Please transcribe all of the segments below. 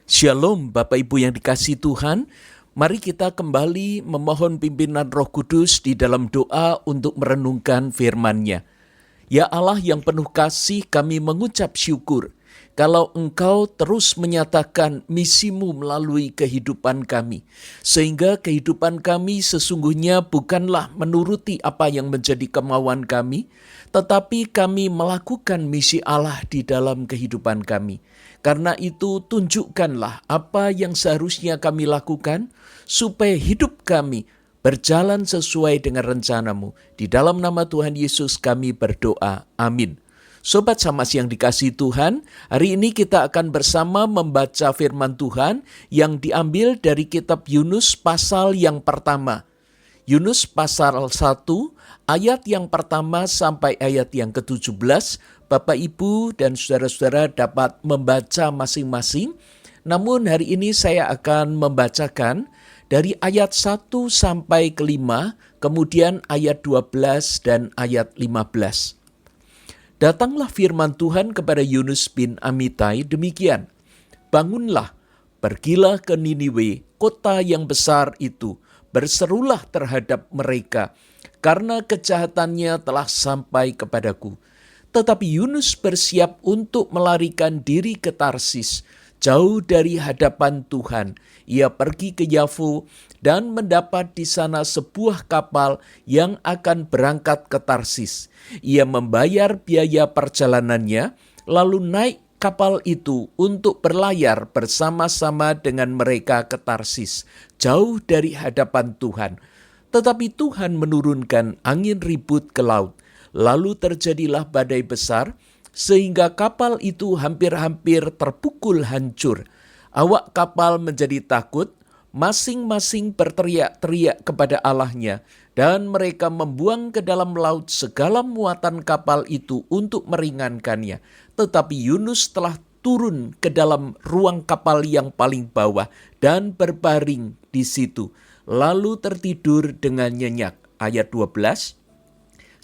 Shalom Bapak Ibu yang dikasihi Tuhan, mari kita kembali memohon pimpinan Roh Kudus di dalam doa untuk merenungkan firman-Nya. Ya Allah yang penuh kasih, kami mengucap syukur kalau Engkau terus menyatakan misimu melalui kehidupan kami. Sehingga kehidupan kami sesungguhnya bukanlah menuruti apa yang menjadi kemauan kami, tetapi kami melakukan misi Allah di dalam kehidupan kami. Karena itu tunjukkanlah apa yang seharusnya kami lakukan supaya hidup kami berjalan sesuai dengan rencana-Mu. Di dalam nama Tuhan Yesus kami berdoa. Amin. Sobat Samas yang dikasihi Tuhan, hari ini kita akan bersama membaca firman Tuhan yang diambil dari kitab Yunus pasal yang pertama. Yunus pasal 1 ayat yang pertama sampai ayat yang ke-17. Bapak, Ibu, dan saudara-saudara dapat membaca masing-masing. Namun hari ini saya akan membacakan dari ayat 1 sampai ke-5, kemudian ayat 12 dan ayat 15. Datanglah firman Tuhan kepada Yunus bin Amitai demikian. Bangunlah, pergilah ke Niniwe, kota yang besar itu, berserulah terhadap mereka, karena kejahatannya telah sampai kepadaku. Tetapi Yunus bersiap untuk melarikan diri ke Tarsis, jauh dari hadapan Tuhan. Ia pergi ke Yafo dan mendapat di sana sebuah kapal yang akan berangkat ke Tarsis. Ia membayar biaya perjalanannya, lalu naik kapal itu untuk berlayar bersama-sama dengan mereka ke Tarsis, jauh dari hadapan Tuhan. Tetapi Tuhan menurunkan angin ribut ke laut. Lalu terjadilah badai besar, sehingga kapal itu hampir-hampir terpukul hancur. Awak kapal menjadi takut, masing-masing berteriak-teriak kepada Allahnya, dan mereka membuang ke dalam laut segala muatan kapal itu untuk meringankannya. Tetapi Yunus telah turun ke dalam ruang kapal yang paling bawah dan berbaring di situ, lalu tertidur dengan nyenyak. Ayat 12.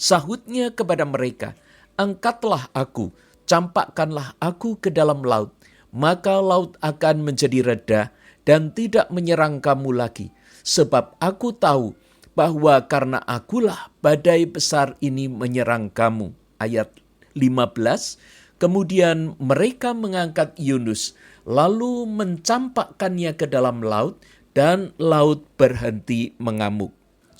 Sahutnya kepada mereka, angkatlah aku, campakkanlah aku ke dalam laut, maka laut akan menjadi reda dan tidak menyerang kamu lagi. Sebab aku tahu bahwa karena akulah badai besar ini menyerang kamu. Ayat 15, kemudian mereka mengangkat Yunus, lalu mencampakkannya ke dalam laut, dan laut berhenti mengamuk.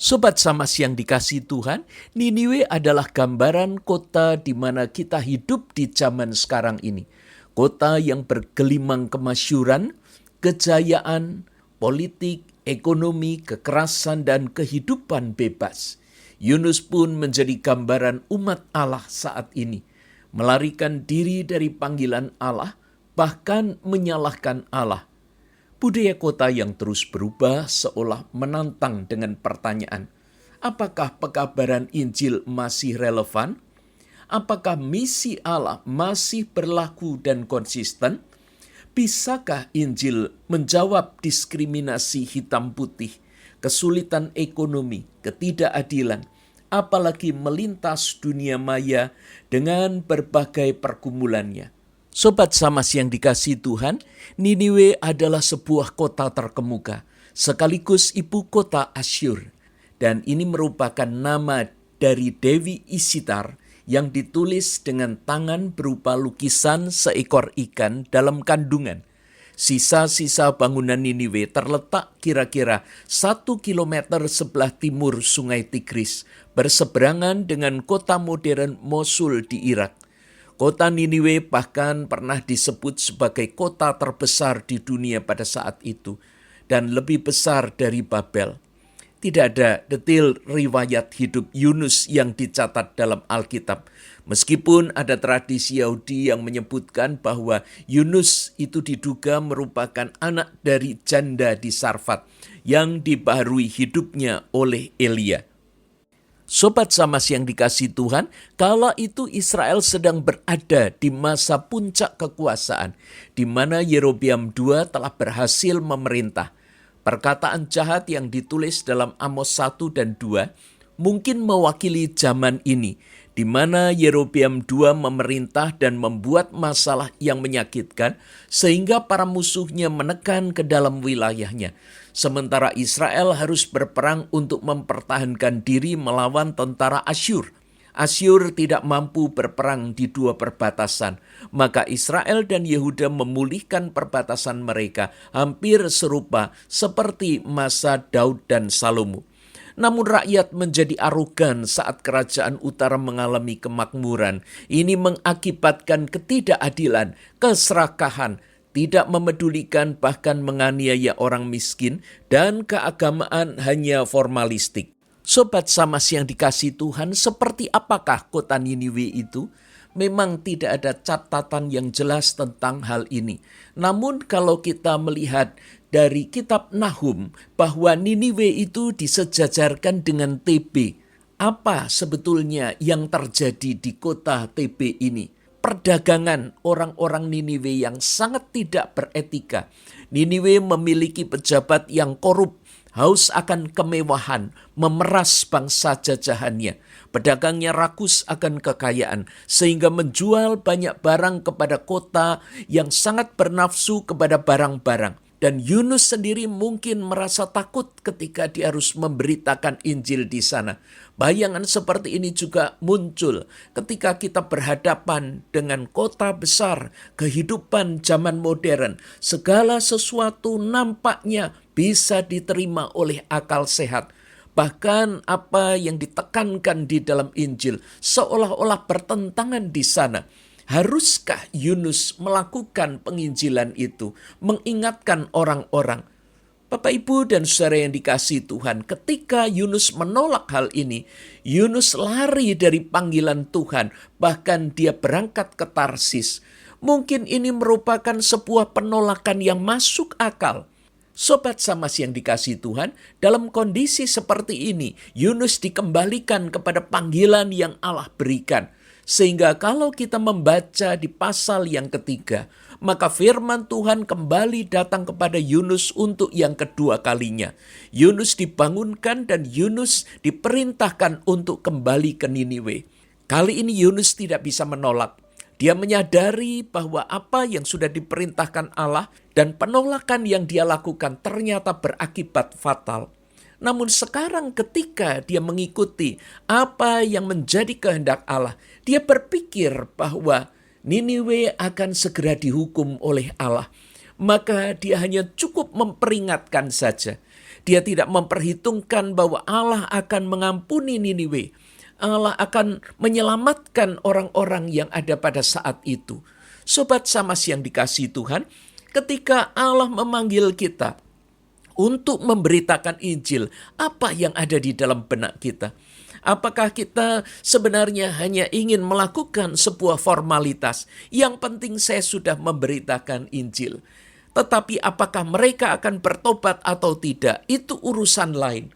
Sobat Samas yang dikasihi Tuhan, Niniwe adalah gambaran kota di mana kita hidup di zaman sekarang ini. Kota yang bergelimang kemasyhuran, kejayaan, politik, ekonomi, kekerasan, dan kehidupan bebas. Yunus pun menjadi gambaran umat Allah saat ini. Melarikan diri dari panggilan Allah, bahkan menyalahkan Allah. Budaya kota yang terus berubah seolah menantang dengan pertanyaan, apakah pekabaran Injil masih relevan? Apakah misi Allah masih berlaku dan konsisten? Bisakah Injil menjawab diskriminasi hitam putih, kesulitan ekonomi, ketidakadilan, apalagi melintas dunia maya dengan berbagai pergumulannya? Sobat Samas yang dikasihi Tuhan, Niniwe adalah sebuah kota terkemuka, sekaligus ibu kota Asyur. Dan ini merupakan nama dari Dewi Isitar yang ditulis dengan tangan berupa lukisan seekor ikan dalam kandungan. Sisa-sisa bangunan Niniwe terletak kira-kira 1 kilometer sebelah timur Sungai Tigris, berseberangan dengan kota modern Mosul di Irak. Kota Niniwe bahkan pernah disebut sebagai kota terbesar di dunia pada saat itu dan lebih besar dari Babel. Tidak ada detail riwayat hidup Yunus yang dicatat dalam Alkitab. Meskipun ada tradisi Yahudi yang menyebutkan bahwa Yunus itu diduga merupakan anak dari janda di Sarfat yang dibaharui hidupnya oleh Elia. Sobat Samas yang dikasihi Tuhan, kala itu Israel sedang berada di masa puncak kekuasaan, di mana Yerobeam II telah berhasil memerintah. Perkataan jahat yang ditulis dalam Amos 1 dan 2 mungkin mewakili zaman ini, di mana Yerobeam II memerintah dan membuat masalah yang menyakitkan sehingga para musuhnya menekan ke dalam wilayahnya. Sementara Israel harus berperang untuk mempertahankan diri melawan tentara Asyur. Asyur tidak mampu berperang di dua perbatasan, maka Israel dan Yehuda memulihkan perbatasan mereka hampir serupa seperti masa Daud dan Salomo. Namun rakyat menjadi arogan saat kerajaan utara mengalami kemakmuran. Ini mengakibatkan ketidakadilan, keserakahan, tidak memedulikan bahkan menganiaya orang miskin, dan keagamaan hanya formalistik. Sobat Samas yang dikasihi Tuhan, seperti apakah kota Niniwe itu? Memang tidak ada catatan yang jelas tentang hal ini. Namun kalau kita melihat dari kitab Nahum bahwa Niniwe itu disejajarkan dengan TB. Apa sebetulnya yang terjadi di kota TB ini? Perdagangan orang-orang Niniwe yang sangat tidak beretika. Niniwe memiliki pejabat yang korup, haus akan kemewahan, memeras bangsa jajahannya. Pedagangnya rakus akan kekayaan, sehingga menjual banyak barang kepada kota yang sangat bernafsu kepada barang-barang. Dan Yunus sendiri mungkin merasa takut ketika dia harus memberitakan Injil di sana. Bayangan seperti ini juga muncul ketika kita berhadapan dengan kota besar, kehidupan zaman modern. Segala sesuatu nampaknya bisa diterima oleh akal sehat. Bahkan apa yang ditekankan di dalam Injil seolah-olah bertentangan di sana. Haruskah Yunus melakukan penginjilan itu, mengingatkan orang-orang? Bapak, Ibu, dan saudara yang dikasihi Tuhan, ketika Yunus menolak hal ini, Yunus lari dari panggilan Tuhan, bahkan dia berangkat ke Tarsis. Mungkin ini merupakan sebuah penolakan yang masuk akal. Sobat Samas yang dikasihi Tuhan, dalam kondisi seperti ini, Yunus dikembalikan kepada panggilan yang Allah berikan. Sehingga kalau kita membaca di pasal yang ketiga, maka firman Tuhan kembali datang kepada Yunus untuk yang kedua kalinya. Yunus dibangunkan dan Yunus diperintahkan untuk kembali ke Niniwe. Kali ini Yunus tidak bisa menolak. Dia menyadari bahwa apa yang sudah diperintahkan Allah dan penolakan yang dia lakukan ternyata berakibat fatal. Namun sekarang ketika dia mengikuti apa yang menjadi kehendak Allah, dia berpikir bahwa Niniwe akan segera dihukum oleh Allah. Maka dia hanya cukup memperingatkan saja. Dia tidak memperhitungkan bahwa Allah akan mengampuni Niniwe. Allah akan menyelamatkan orang-orang yang ada pada saat itu. Sobat Samas yang dikasihi Tuhan, ketika Allah memanggil kita untuk memberitakan Injil, apa yang ada di dalam benak kita? Apakah kita sebenarnya hanya ingin melakukan sebuah formalitas? Yang penting saya sudah memberitakan Injil. Tetapi apakah mereka akan bertobat atau tidak? Itu urusan lain.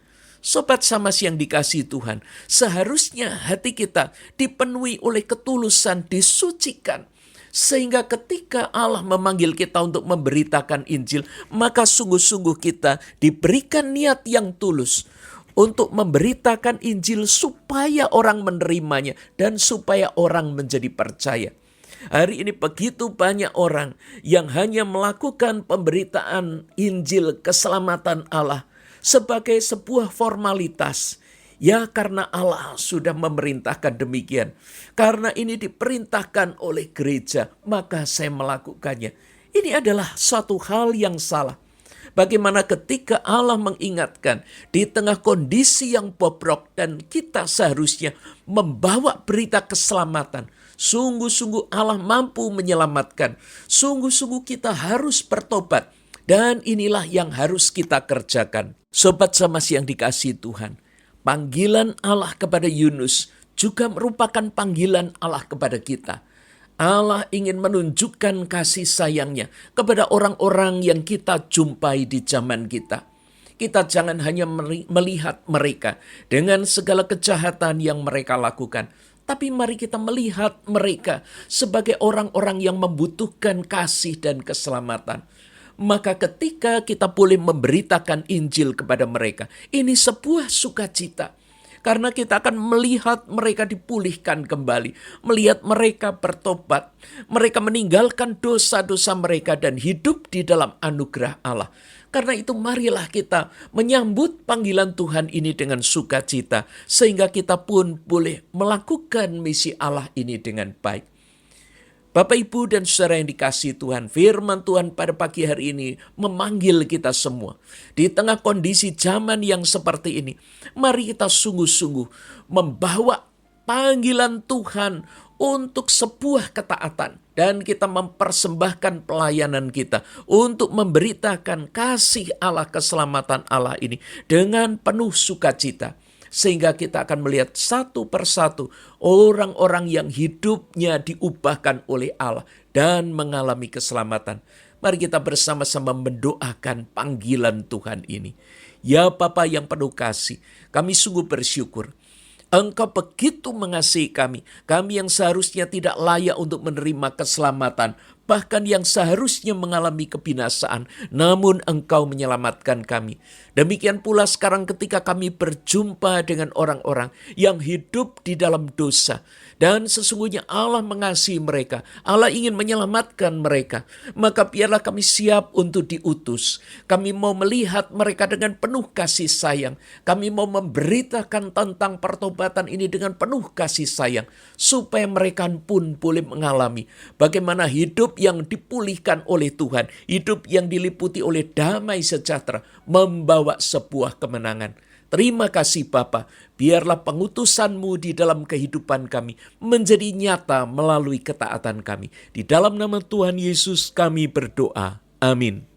Sobat Samas yang dikasihi Tuhan, seharusnya hati kita dipenuhi oleh ketulusan, disucikan. Sehingga ketika Allah memanggil kita untuk memberitakan Injil, maka sungguh-sungguh kita diberikan niat yang tulus untuk memberitakan Injil supaya orang menerimanya dan supaya orang menjadi percaya. Hari ini begitu banyak orang yang hanya melakukan pemberitaan Injil keselamatan Allah sebagai sebuah formalitas. Ya, karena Allah sudah memerintahkan demikian. Karena ini diperintahkan oleh gereja, maka saya melakukannya. Ini adalah suatu hal yang salah. Bagaimana ketika Allah mengingatkan di tengah kondisi yang bobrok dan kita seharusnya membawa berita keselamatan. Sungguh-sungguh Allah mampu menyelamatkan. Sungguh-sungguh kita harus bertobat. Dan inilah yang harus kita kerjakan. Sobat Samas yang dikasihi Tuhan, panggilan Allah kepada Yunus juga merupakan panggilan Allah kepada kita. Allah ingin menunjukkan kasih sayangnya kepada orang-orang yang kita jumpai di zaman kita. Kita jangan hanya melihat mereka dengan segala kejahatan yang mereka lakukan. Tapi mari kita melihat mereka sebagai orang-orang yang membutuhkan kasih dan keselamatan. Maka ketika kita boleh memberitakan Injil kepada mereka, ini sebuah sukacita. Karena kita akan melihat mereka dipulihkan kembali, melihat mereka bertobat, mereka meninggalkan dosa-dosa mereka dan hidup di dalam anugerah Allah. Karena itu marilah kita menyambut panggilan Tuhan ini dengan sukacita, sehingga kita pun boleh melakukan misi Allah ini dengan baik. Bapak, Ibu, dan saudara yang dikasihi Tuhan, firman Tuhan pada pagi hari ini memanggil kita semua. Di tengah kondisi zaman yang seperti ini, mari kita sungguh-sungguh membawa panggilan Tuhan untuk sebuah ketaatan. Dan kita mempersembahkan pelayanan kita untuk memberitakan kasih Allah, keselamatan Allah ini dengan penuh sukacita. Sehingga kita akan melihat satu persatu orang-orang yang hidupnya diubahkan oleh Allah dan mengalami keselamatan. Mari kita bersama-sama mendoakan panggilan Tuhan ini. Ya Bapa yang penuh kasih, kami sungguh bersyukur. Engkau begitu mengasihi kami yang seharusnya tidak layak untuk menerima keselamatan, bahkan yang seharusnya mengalami kebinasaan, namun Engkau menyelamatkan kami. Demikian pula sekarang ketika kami berjumpa dengan orang-orang yang hidup di dalam dosa, dan sesungguhnya Allah mengasihi mereka, Allah ingin menyelamatkan mereka, maka biarlah kami siap untuk diutus. Kami mau melihat mereka dengan penuh kasih sayang. Kami mau memberitakan tentang pertobatan ini dengan penuh kasih sayang, supaya mereka pun boleh mengalami bagaimana hidup yang dipulihkan oleh Tuhan, hidup yang diliputi oleh damai sejahtera, membawa sebuah kemenangan. Terima kasih Bapa, biarlah pengutusan-Mu di dalam kehidupan kami menjadi nyata melalui ketaatan kami. Di dalam nama Tuhan Yesus kami berdoa. Amin.